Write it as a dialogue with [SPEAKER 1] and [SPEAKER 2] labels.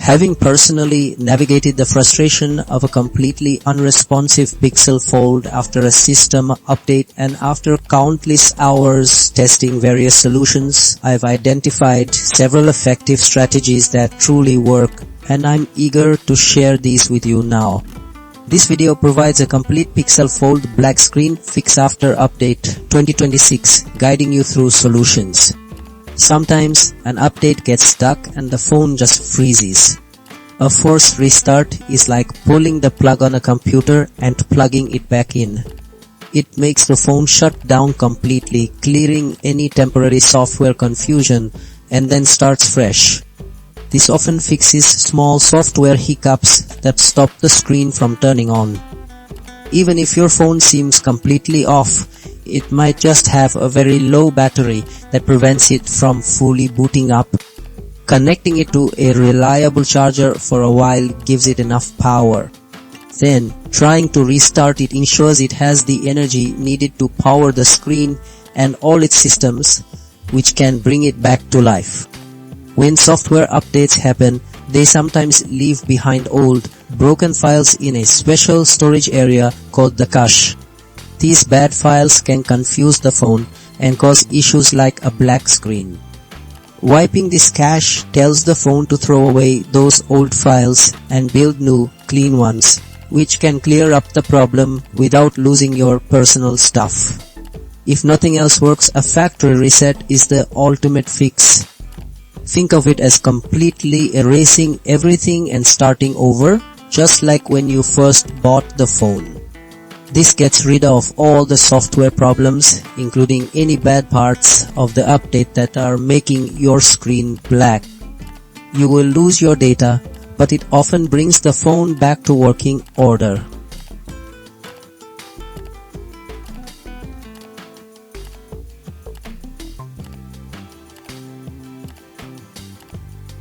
[SPEAKER 1] Having personally navigated the frustration of a completely unresponsive Pixel Fold after a system update and after countless hours testing various solutions, I've identified several effective strategies that truly work, and I'm eager to share these with you now. This video provides a complete Pixel Fold black screen fix after update 2026, guiding you through solutions. Sometimes an update gets stuck and the phone just freezes. A forced restart is like pulling the plug on a computer and plugging it back in. It makes the phone shut down completely, clearing any temporary software confusion, and then starts fresh. This often fixes small software hiccups that stop the screen from turning on. Even if your phone seems completely off, it might just have a very low battery that prevents it from fully booting up. Connecting it to a reliable charger for a while gives it enough power. Then, trying to restart it ensures it has the energy needed to power the screen and all its systems, which can bring it back to life. When software updates happen, they sometimes leave behind old, broken files in a special storage area called the cache. These bad files can confuse the phone and cause issues like a black screen. Wiping this cache tells the phone to throw away those old files and build new, clean ones, which can clear up the problem without losing your personal stuff. If nothing else works, a factory reset is the ultimate fix. Think of it as completely erasing everything and starting over, just like when you first bought the phone. This gets rid of all the software problems, including any bad parts of the update that are making your screen black. You will lose your data, but it often brings the phone back to working order.